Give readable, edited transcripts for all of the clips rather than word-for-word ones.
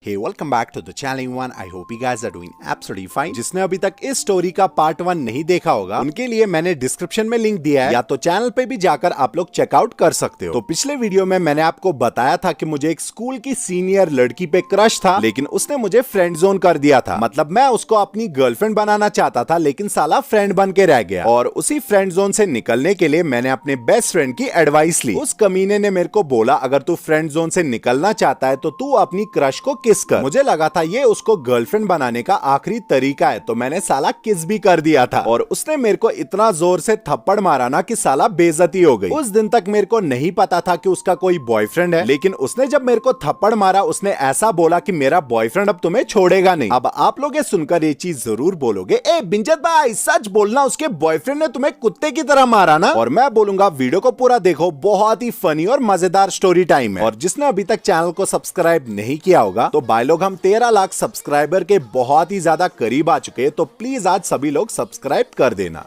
Hey, welcome back to the channel one. I hope you guys are doing absolutely fine. जिसने अभी तक इस story का part 1 नहीं देखा होगा उनके लिए मैंने डिस्क्रिप्शन में लिंक दिया है, या तो चैनल पे भी जाकर आप लोग चेकआउट कर सकते हो। तो पिछले वीडियो में मैंने आपको बताया था कि मुझे एक स्कूल की सीनियर लड़की पे क्रश था, लेकिन उसने मुझे फ्रेंड जोन कर दिया था। मतलब मैं उसको अपनी गर्लफ्रेंड बनाना चाहता था, लेकिन साला फ्रेंड बन के रह गया। और उसी फ्रेंड जोन से निकलने के लिए मैंने अपने बेस्ट फ्रेंड की एडवाइस ली। उस कमीने ने मेरे को बोला, अगर तू फ्रेंड जोन से निकलना चाहता है तो तू अपनी क्रश को किस कर। मुझे लगा था ये उसको गर्लफ्रेंड बनाने का आखिरी तरीका है, तो मैंने साला किस भी कर दिया था। और उसने मेरे को इतना जोर से थप्पड़ मारा ना कि साला बेइज्जती हो गई। उस दिन तक मेरे को नहीं पता था कि उसका कोई बॉयफ्रेंड है, लेकिन उसने जब मेरे को थप्पड़ मारा उसने ऐसा बोला कि मेरा बॉयफ्रेंड अब तुम्हें छोड़ेगा नहीं। अब आप लोग ये सुनकर ये चीज जरूर बोलोगे, ए बिंजत भाई सच बोलना, उसके बॉयफ्रेंड ने तुम्हें कुत्ते की तरह मारा ना? और मैं बोलूंगा वीडियो को पूरा देखो, बहुत ही फनी और मजेदार स्टोरी टाइम है। और जिसने अभी तक चैनल को सब्सक्राइब नहीं किया होगा तो भाई लोग हम 13 लाख सब्सक्राइबर के बहुत ही ज्यादा करीब आ चुके हैं, तो प्लीज आज सभी लोग सब्सक्राइब कर देना।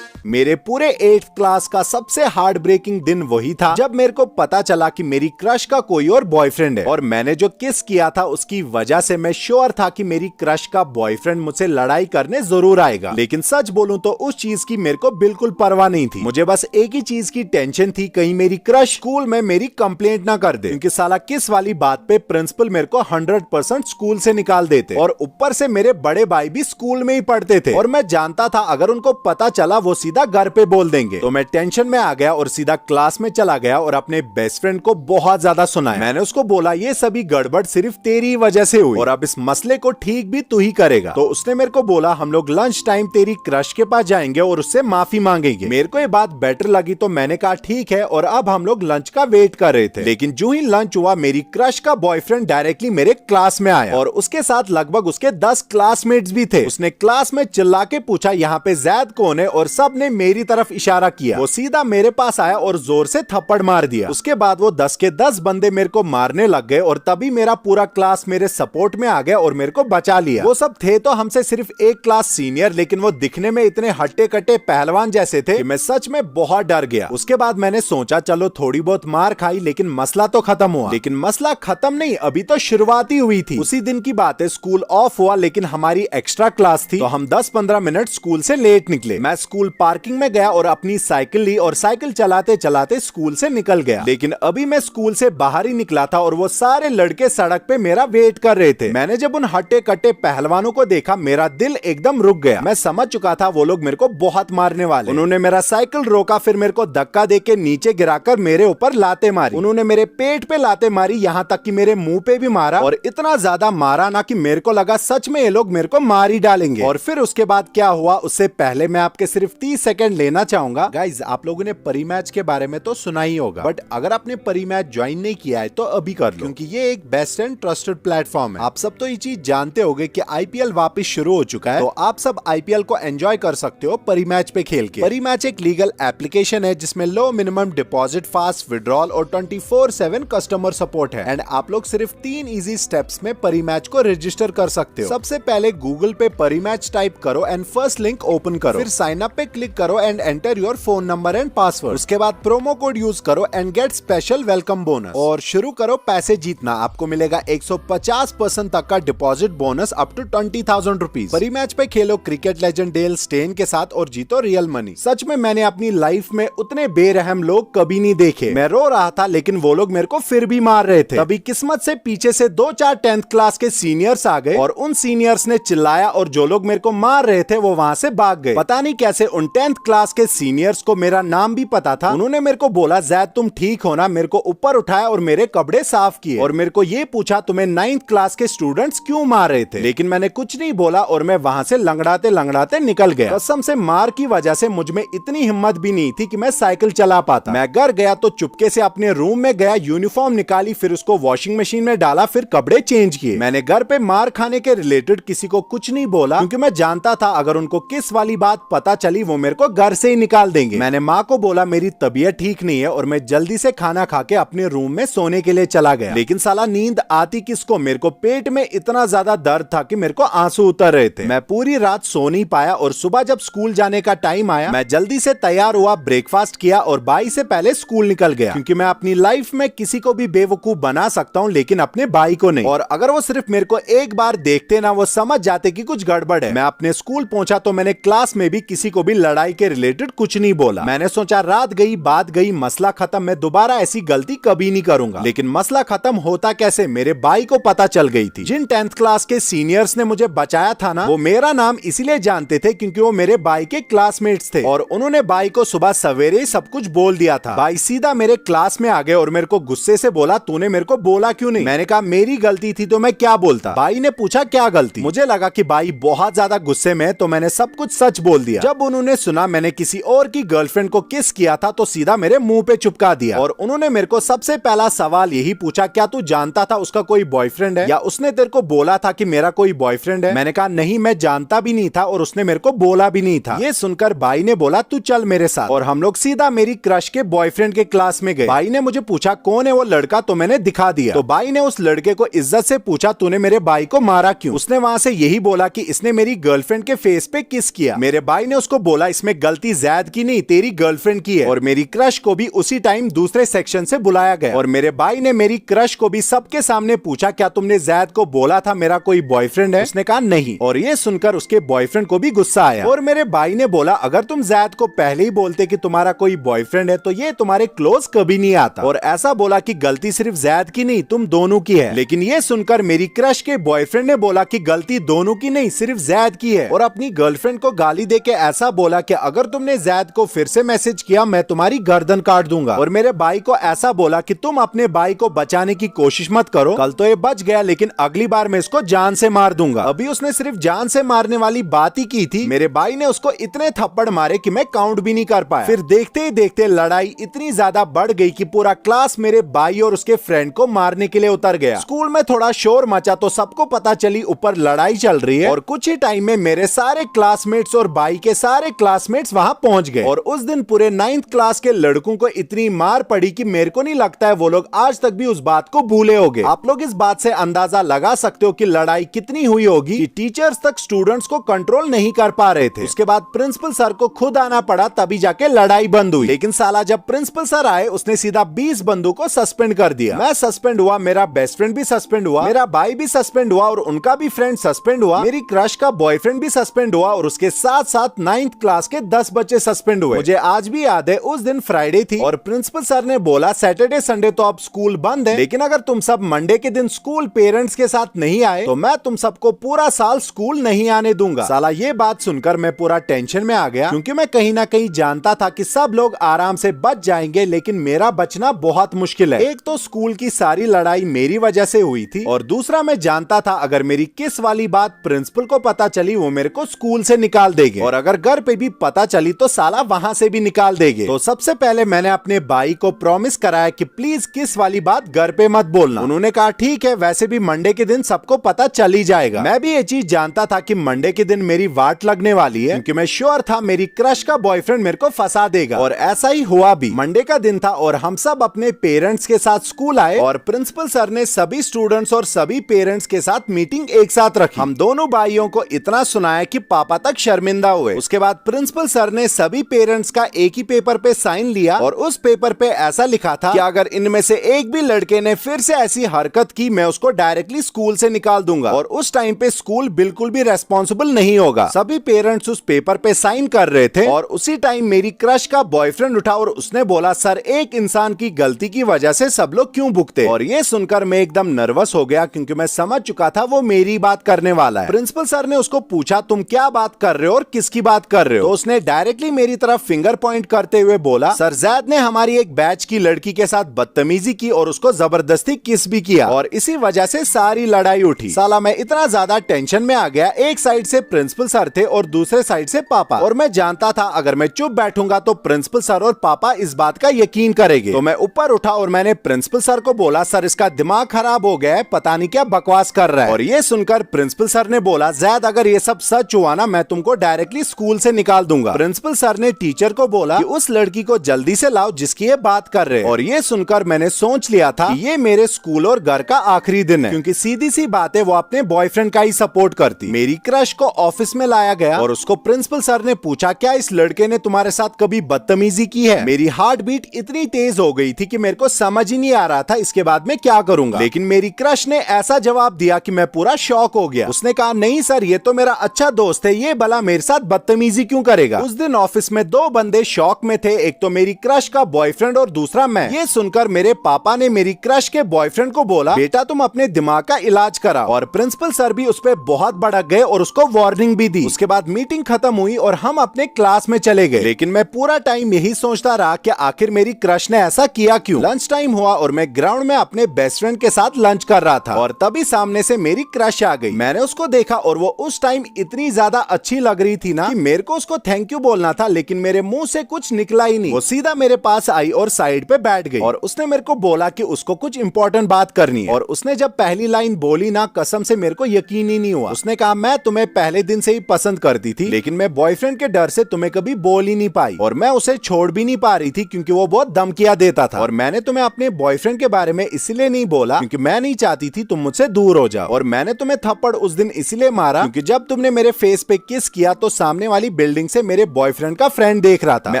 मेरे पूरे 8th क्लास का सबसे हार्ट ब्रेकिंग दिन वही था जब मेरे को पता चला कि मेरी क्रश का कोई और बॉयफ्रेंड है। और मैंने जो किस किया था उसकी वजह से मैं श्योर था कि मेरी क्रश का बॉयफ्रेंड मुझसे लड़ाई करने जरूर आएगा। लेकिन सच बोलूं तो उस चीज की मेरे को बिल्कुल परवाह नहीं थी। मुझे बस एक ही चीज की टेंशन थी, कहीं मेरी क्रश स्कूल में मेरी कंप्लेंट ना कर दे, क्योंकि साला किस वाली बात पे प्रिंसिपल मेरे को 100% स्कूल से निकाल देते। और ऊपर से मेरे बड़े भाई भी स्कूल में ही पढ़ते थे, और मैं जानता था अगर उनको पता चला वो सीधा घर पे बोल देंगे। तो मैं टेंशन में आ गया और सीधा क्लास में चला गया और अपने बेस्ट फ्रेंड को बहुत ज्यादा सुनाया। मैंने उसको बोला ये सभी गड़बड़ सिर्फ तेरी वजह से हुई और अब इस मसले को ठीक भी तू ही करेगा। तो उसने मेरे को बोला हम लोग लंच टाइम तेरी क्रश के पास जाएंगे और उससे माफी मांगेंगे। मेरे को ये बात बेटर लगी तो मैंने कहा ठीक है, और अब हम लोग लंच का वेट कर रहे थे। लेकिन जो ही लंच हुआ मेरी क्रश का बॉयफ्रेंड डायरेक्टली मेरे क्लास में आया, और उसके साथ लगभग उसके 10 क्लासमेट्स भी थे। उसने क्लास में चिल्ला के पूछा यहाँ पे जैद कौन है, और सबने मेरी तरफ इशारा किया। वो सीधा मेरे पास आया और जोर से थप्पड़ मार दिया। उसके बाद वो 10 के 10 बंदे मेरे को मारने लग गए, और तभी मेरा पूरा क्लास मेरे सपोर्ट में आ गया और मेरे को बचा लिया। वो सब थे तो हमसे सिर्फ एक क्लास सीनियर, लेकिन वो दिखने में इतने हट्टे कट्टे पहलवान जैसे थे कि मैं सच में बहुत डर गया। उसके बाद मैंने सोचा चलो थोड़ी बहुत मार खाई, लेकिन मसला तो खत्म हुआ। लेकिन मसला खत्म नहीं, अभी तो शुरुआत ही हुई थी। उसी दिन की बात है, स्कूल ऑफ हुआ लेकिन हमारी एक्स्ट्रा क्लास थी, तो हम 10-15 मिनट स्कूल से लेट निकले। मैं स्कूल पार्किंग में गया और अपनी साइकिल ली और साइकिल चलाते चलाते स्कूल से निकल गया। लेकिन अभी मैं स्कूल से बाहर ही निकला था और वो सारे लड़के सड़क पे मेरा वेट कर रहे थे। मैंने जब उन हट्टे कट्टे पहलवानों को देखा मेरा दिल एकदम रुक गया। मैं समझ चुका था वो लोग मेरे को बहुत मारने वाले। उन्होंने मेरा साइकिल रोका, फिर मेरे को धक्का देके नीचे गिराकर मेरे ऊपर लाते मारी। उन्होंने मेरे पेट पे लाते मारी, यहाँ तक कि मेरे मुंह पे भी मारा, और इतना ज्यादा मारा ना कि मेरे को लगा सच में ये लोग मेरे को मार ही डालेंगे। और फिर उसके बाद क्या हुआ उससे पहले मैं आपके सिर्फ 30 सेकंड लेना चाहूंगा। गाइज आप लोगों ने परी मैच के बारे में तो सुना ही होगा, बट अगर आपने परी मैच ज्वाइन नहीं किया है तो अभी कर लो, क्योंकि ये एक बेस्ट एंड ट्रस्टेड प्लेटफॉर्म है। आप सब तो ये चीज जानते होंगे कि आईपीएल वापस शुरू हो चुका है, तो आप सब आईपीएल को एंजॉय कर सकते हो परी मैच पे खेल के। परी मैच एक लीगल एप्लीकेशन है जिसमें लो मिनिमम डिपॉजिट, फास्ट विड्रॉल और 24/7 कस्टमर सपोर्ट है। एंड आप लोग सिर्फ 3 इजी स्टेप्स में परी मैच को रजिस्टर कर सकते हो। सबसे पहले गूगल पे परी मैच टाइप करो एंड फर्स्ट लिंक ओपन करो, फिर साइन अप पे क्लिक करो and enter your phone number and password. उसके बाद प्रोमो कोड यूज करो and gate special welcome bonus, और शुरू करो पैसे जीतना। आपको मिलेगा 150% तक का deposit bonus up to 20,000 rupees. Parimatch पे खेलो क्रिकेट लेजेंड डेल स्टेन के साथ और जीतो रियल मनी। सच में मैंने अपनी लाइफ में उतने बेरहम लोग कभी नहीं देखे। मैं रो रहा था लेकिन वो लोग मेरे को फिर भी मार रहे थे। तभी किस्मत से पीछे से 2-4 10th क्लास के सीनियर्स आ गए, और उन सीनियर्स ने चिल्लाया और जो लोग मेरे को मार रहे थे वो वहां से भाग गए। पता नहीं कैसे उन 10th क्लास के सीनियर्स को मेरा नाम भी पता था। उन्होंने मेरे को बोला जैद तुम ठीक हो ना, मेरे को ऊपर उठाया और मेरे कपड़े साफ किए, और मेरे को ये पूछा तुम्हें 9th क्लास के स्टूडेंट्स क्यों मार रहे थे। लेकिन मैंने कुछ नहीं बोला और मैं वहां से लंगड़ाते लंगड़ाते निकल गया। कसम से मार की वजह से मुझ में इतनी हिम्मत भी नहीं थी कि मैं साइकिल चला पाता। मैं घर गया तो चुपके से अपने रूम में गया, यूनिफॉर्म निकाली, फिर उसको वॉशिंग मशीन में डाला, फिर कपड़े चेंज किए। मैंने घर पे मार खाने के रिलेटेड किसी को कुछ नहीं बोला, क्योंकि मैं जानता था अगर उनको किस वाली बात पता चली वो मेरे को घर से ही निकाल देंगे। मैंने माँ को बोला मेरी तबीयत ठीक नहीं है और मैं जल्दी से खाना खा के अपने रूम में सोने के लिए चला गया। लेकिन साला नींद आती किसको, मेरे को पेट में इतना ज्यादा दर्द था कि मेरे को आंसू उतर रहे थे। मैं पूरी रात सो नहीं पाया और सुबह जब स्कूल जाने का टाइम आया मैं जल्दी से तैयार हुआ, ब्रेकफास्ट किया और भाई से पहले स्कूल निकल गया, क्योंकि मैं अपनी लाइफ में किसी को भी बेवकूफ बना सकता हूँ लेकिन अपने भाई को नहीं। और अगर वो सिर्फ मेरे को एक बार देखते ना, वो समझ जाते कि कुछ गड़बड़ है। मैं अपने स्कूल पहुंचा तो मैंने क्लास में भी किसी को भी लड़ाई के रिलेटेड कुछ नहीं बोला। मैंने सोचा रात गई बात गई, मसला खत्म, मैं दोबारा ऐसी गलती कभी नहीं करूंगा। लेकिन मसला खत्म होता कैसे, मेरे भाई को पता चल गई थी। जिन 10th क्लास के सीनियर्स ने मुझे बचाया था ना, वो मेरा नाम इसीलिए जानते थे क्योंकि वो मेरे भाई के क्लासमेट्स थे और उन्होंने भाई को सुबह सवेरे ही सब कुछ बोल दिया था। भाई सीधा मेरे क्लास में आ गए और मेरे को गुस्से से बोला तूने मेरे को बोला क्यों नहीं। मैंने कहा मेरी गलती थी तो मैं क्या बोलता। भाई ने पूछा क्या गलती। मुझे लगा कि भाई बहुत ज्यादा गुस्से में, तो मैंने सब कुछ सच बोल दिया। जब उन्होंने सुना मैंने किसी और की गर्लफ्रेंड को किस किया था तो सीधा मेरे मुंह पे चिपका दिया और उन्होंने मेरे को सबसे पहला सवाल यही पूछा क्या तू जानता था उसका कोई बॉयफ्रेंड है या उसने तेरे को बोला था कि मेरा कोई बॉयफ्रेंड है। मैंने कहा नहीं मैं जानता भी नहीं था और उसने मेरे को बोला भी नहीं था। ये सुनकर भाई ने बोला तू चल मेरे साथ और हम लोग सीधा मेरी क्रश के बॉयफ्रेंड के क्लास में गए। भाई ने मुझे पूछा कौन है वो लड़का, तो मैंने दिखा दिया। तो भाई ने उस लड़के को इज्जत से पूछा तूने मेरे भाई को मारा क्यों। उसने वहां से यही बोला कि इसने मेरी गर्लफ्रेंड के फेस पे किस किया। मेरे भाई ने उसको बोला इसमें गलती जैद की नहीं तेरी गर्लफ्रेंड की है और मेरी क्रश को भी उसी टाइम दूसरे सेक्शन से बुलाया गया और मेरे भाई ने मेरी क्रश को भी सबके सामने पूछा क्या तुमने जैद को बोला था मेरा कोई बॉयफ्रेंड है। उसने कहा नहीं और ये सुनकर उसके बॉयफ्रेंड को भी गुस्सा आया और मेरे भाई ने बोला अगर तुम जैद को पहले ही बोलते कि तुम्हारा कोई बॉयफ्रेंड है तो ये तुम्हारे क्लोज कभी नहीं आता और ऐसा बोला कि गलती सिर्फ जैद की नहीं तुम दोनों की है। लेकिन ये सुनकर मेरी क्रश के बॉयफ्रेंड ने बोला कि गलती दोनों की नहीं सिर्फ जैद की है और अपनी गर्लफ्रेंड को गाली देके ऐसा बोला कि अगर तुमने जैद को फिर से मैसेज किया मैं तुम्हारी गर्दन काट दूंगा। और मेरे भाई को ऐसा बोला कि तुम अपने भाई को बचाने की कोशिश मत करो, कल तो ये बच गया लेकिन अगली बार मैं इसको जान से मार दूंगा। अभी उसने सिर्फ जान से मारने वाली बात ही की थी, मेरे भाई ने उसको इतने थप्पड़ मारे कि मैं काउंट भी नहीं कर पाया। फिर देखते ही देखते लड़ाई इतनी ज्यादा बढ़ गई कि पूरा क्लास मेरे भाई और उसके फ्रेंड को मारने के लिए उतर गया। स्कूल में थोड़ा शोर मचा तो सबको पता चली ऊपर लड़ाई चल रही है और कुछ ही टाइम में मेरे सारे क्लासमेट्स और भाई के सारे क्लासमेट्स वहां पहुंच गए और उस दिन पूरे 9th क्लास के लड़कों को इतनी मार पड़ी कि मेरे को नहीं लगता है वो लोग आज तक भी उस बात को भूले होंगे। आप लोग इस बात से अंदाजा लगा सकते हो कि लड़ाई कितनी हुई होगी कि टीचर्स तक स्टूडेंट्स को कंट्रोल नहीं कर पा रहे थे। उसके बाद प्रिंसिपल सर को खुद आना पड़ा तभी जाके लड़ाई बंद हुई। लेकिन साला जब प्रिंसिपल सर आए उसने सीधा 20 बंदों को सस्पेंड कर दिया। मैं सस्पेंड हुआ, मेरा बेस्ट फ्रेंड भी सस्पेंड हुआ, मेरा भाई भी सस्पेंड हुआ और उनका भी फ्रेंड सस्पेंड हुआ, मेरी क्रश का बॉयफ्रेंड भी सस्पेंड हुआ और उसके साथ साथ 9th क्लास के 10 बच्चे सस्पेंड हुए। मुझे आज भी याद है उस दिन फ्राइडे थी और प्रिंसिपल सर ने बोला सैटरडे संडे तो अब स्कूल बंद है लेकिन अगर तुम सब मंडे के दिन स्कूल पेरेंट्स के साथ नहीं आए तो मैं तुम सबको पूरा साल स्कूल नहीं आने दूंगा। साला ये बात सुनकर मैं पूरा टेंशन में आ गया क्योंकि मैं कहीं ना कहीं जानता था कि सब लोग आराम से बच जाएंगे लेकिन मेरा बचना बहुत मुश्किल है। एक तो स्कूल की सारी लड़ाई मेरी वजह से हुई थी और दूसरा मैं जानता था अगर मेरी किस वाली बात प्रिंसिपल को पता चली वो मेरे को स्कूल से निकाल देंगे और अगर घर पे भी पता चली तो साला वहां से भी निकाल देंगे। तो सबसे पहले मैंने अपने भाई को प्रॉमिस कराया कि प्लीज किस वाली बात घर पे मत बोलना। उन्होंने कहा ठीक है, वैसे भी मंडे के दिन सबको पता चल ही जाएगा। मैं भी ये चीज जानता था कि मंडे के दिन मेरी वाट लगने वाली है क्योंकि मैं श्योर था मेरी क्रश का बॉयफ्रेंड मेरे को फंसा देगा और ऐसा ही हुआ भी। मंडे का दिन था और हम सब अपने पेरेंट्स के साथ स्कूल आए और प्रिंसिपल सर ने सभी स्टूडेंट्स और सभी पेरेंट्स के साथ मीटिंग एक साथ रखी। हम दोनों भाइयों को इतना सुनाया कि पापा तक शर्मिंदा हुए। उसके बाद प्रिंसिपल सर ने सभी पेरेंट्स का एक ही पेपर पे साइन लिया और उस पेपर पे ऐसा लिखा था कि अगर इनमें से एक भी लड़के ने फिर से ऐसी हरकत की मैं उसको डायरेक्टली स्कूल से निकाल दूंगा और उस टाइम पे स्कूल बिल्कुल भी रेस्पॉन्सिबल नहीं होगा। सभी पेरेंट्स उस पेपर पे साइन कर रहे थे और उसी टाइम मेरी क्रश का बॉयफ्रेंड उठा और उसने बोला सर एक इंसान की गलती की वजह से सब लोग क्यों भुगते। और ये सुनकर मैं एकदम नर्वस हो गया क्योंकि मैं समझ चुका था वो मेरी बात करने वाला है। प्रिंसिपल सर ने उसको पूछा तुम क्या बात कर रहे हो और किसकी बात कर रहे हो। तो उसने डायरेक्टली मेरी तरफ फिंगर पॉइंट करते हुए बोला सर जैद ने हमारी एक बैच की लड़की के साथ बदतमीजी की और उसको जबरदस्ती किस भी किया और इसी वजह से सारी लड़ाई उठी। साला मैं इतना ज्यादा टेंशन में आ गया, एक साइड से प्रिंसिपल सर थे और दूसरे साइड से पापा और मैं जानता था अगर मैं चुप बैठूंगा तो प्रिंसिपल सर और पापा इस बात का यकीन करेंगे। तो मैं ऊपर उठा और मैंने प्रिंसिपल सर को बोला सर इसका दिमाग खराब हो गया है, पता नहीं क्या बकवास कर रहा है। और ये सुनकर प्रिंसिपल सर ने बोला जैद अगर ये सब सच हुआ ना मैं तुमको डायरेक्टली स्कूल से निकाल निकाल दूंगा। प्रिंसिपल सर ने टीचर को बोला कि उस लड़की को जल्दी से लाओ जिसकी ये बात कर रहे हैं। और ये सुनकर मैंने सोच लिया था कि ये मेरे स्कूल और घर का आखिरी दिन है, क्योंकि सीधी सी बात है वो अपने बॉयफ्रेंड का ही सपोर्ट करती। मेरी क्रश को ऑफिस में लाया गया और उसको प्रिंसिपल सर ने पूछा, क्या इस लड़के ने तुम्हारे साथ कभी बदतमीजी की है? मेरी हार्ट बीट इतनी तेज हो गई थी कि मेरे को समझ ही नहीं आ रहा था इसके बाद मैं क्या करूंगा। लेकिन मेरी क्रश ने ऐसा जवाब दिया कि मैं पूरा शॉक हो गया। उसने कहा, नहीं सर, ये तो मेरा अच्छा दोस्त है, ये भला मेरे साथ बदतमीजी क्यों करेगा? उस दिन ऑफिस में दो बंदे शॉक में थे, एक तो मेरी क्रश का बॉयफ्रेंड और दूसरा मैं। ये सुनकर मेरे पापा ने मेरी क्रश के बॉयफ्रेंड को बोला, बेटा तुम अपने दिमाग का इलाज कराओ। और प्रिंसिपल सर भी उस पर बहुत भड़क गए और उसको वार्निंग भी दी। उसके बाद मीटिंग खत्म हुई और हम अपने क्लास में चले गए। लेकिन मैं पूरा टाइम यही सोचता रहा कि आखिर मेरी क्रश ने ऐसा किया क्यों। लंच टाइम हुआ और मैं ग्राउंड में अपने बेस्ट फ्रेंड के साथ लंच कर रहा था और तभी सामने से मेरी क्रश आ गई। मैंने उसको देखा और वो उस टाइम इतनी ज्यादा अच्छी लग रही थी ना कि मेरे को उसको थैंक यू बोलना था, लेकिन मेरे मुंह से कुछ निकला ही नहीं। वो सीधा मेरे पास आई और साइड पे बैठ गई और उसने मेरे को बोला कि उसको कुछ इंपॉर्टेंट बात करनी है। और उसने जब पहली लाइन बोली ना, कसम से मेरे को यकीन ही नहीं हुआ। उसने कहा, मैं तुम्हें पहले दिन से ही पसंद करती थी, लेकिन मैं बॉयफ्रेंड के डर से तुम्हें कभी बोल ही नहीं पाई और मैं उसे छोड़ भी नहीं पा रही थी क्योंकि वो बहुत धमकियां देता था। और मैंने तुम्हें अपने बॉयफ्रेंड के बारे में इसलिए नहीं बोला क्योंकि मैं नहीं चाहती थी तुम मुझसे दूर हो जाओ। और मैंने तुम्हें थप्पड़ उस दिन इसलिए मारा क्योंकि जब तुमने मेरे फेस पे किस किया तो सामने वाली बिल्डिंग से मेरे बॉयफ्रेंड का फ्रेंड देख रहा था। मैं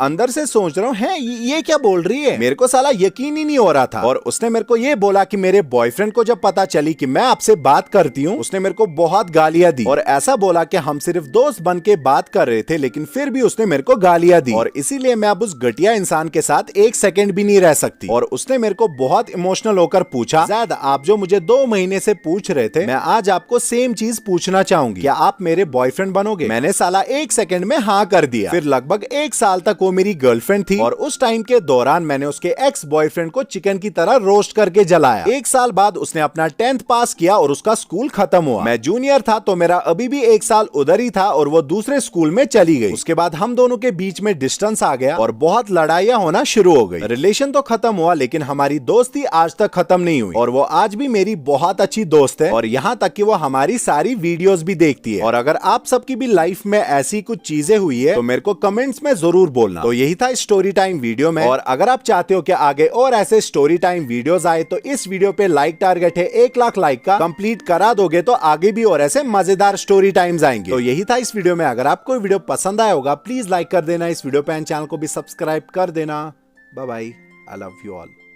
अंदर से सोच रहा हूँ, है ये क्या बोल रही है? मेरे को साला यकीन ही नहीं हो रहा था। और उसने मेरे को ये बोला कि मेरे बॉयफ्रेंड को जब पता चली कि मैं आपसे बात करती हूँ, उसने मेरे को बहुत गालियां दी और ऐसा बोला कि हम सिर्फ दोस्त बन के बात कर रहे थे, लेकिन फिर भी उसने मेरे को गालियां दी और इसीलिए मैं अब उस घटिया इंसान के साथ एक सेकंड भी नहीं रह सकती। और उसने मेरे को बहुत इमोशनल होकर पूछा, ज़ैद आप जो मुझे 2 महीने से पूछ रहे थे, मैं आज आपको सेम चीज पूछना चाहूंगी, क्या आप मेरे बॉयफ्रेंड बनोगे? मैंने साला 1 सेकंड में हाँ कर दिया। फिर लगभग 1 साल तक वो मेरी गर्लफ्रेंड थी और उस टाइम के दौरान मैंने उसके एक्स बॉयफ्रेंड को चिकन की तरह रोस्ट करके जलाया। 1 साल बाद उसने अपना 10th पास किया और उसका स्कूल खत्म हुआ। मैं जूनियर था तो मेरा अभी भी 1 साल उधर ही था और वो दूसरे स्कूल में चली गई। उसके बाद हम दोनों के बीच में डिस्टेंस आ गया और बहुत लड़ाइयां होना शुरू हो गई। रिलेशन तो खत्म हुआ लेकिन हमारी दोस्ती आज तक खत्म नहीं हुई और वो आज भी मेरी बहुत अच्छी दोस्त है और यहाँ तक कि वो हमारी सारी वीडियोस भी देखती है। और अगर आप सबकी भी लाइफ में ऐसी कुछ चीजें हुई है तो मेरे को कमेंट्स में जरूर बोलना। तो यही था स्टोरी टाइम वीडियो में, और अगर आप चाहते हो कि आगे और ऐसे स्टोरी टाइम वीडियोस आए तो इस वीडियो पे लाइक टारगेट है 1 लाख लाइक का, कंप्लीट करा दोगे तो आगे भी और ऐसे मजेदार स्टोरी टाइम्स आएंगे। तो यही था इस वीडियो में। अगर आपको वीडियो पसंद आया होगा प्लीज लाइक कर देना इस वीडियो पे, चैनल को भी सब्सक्राइब कर देना। Bye bye, I love you all.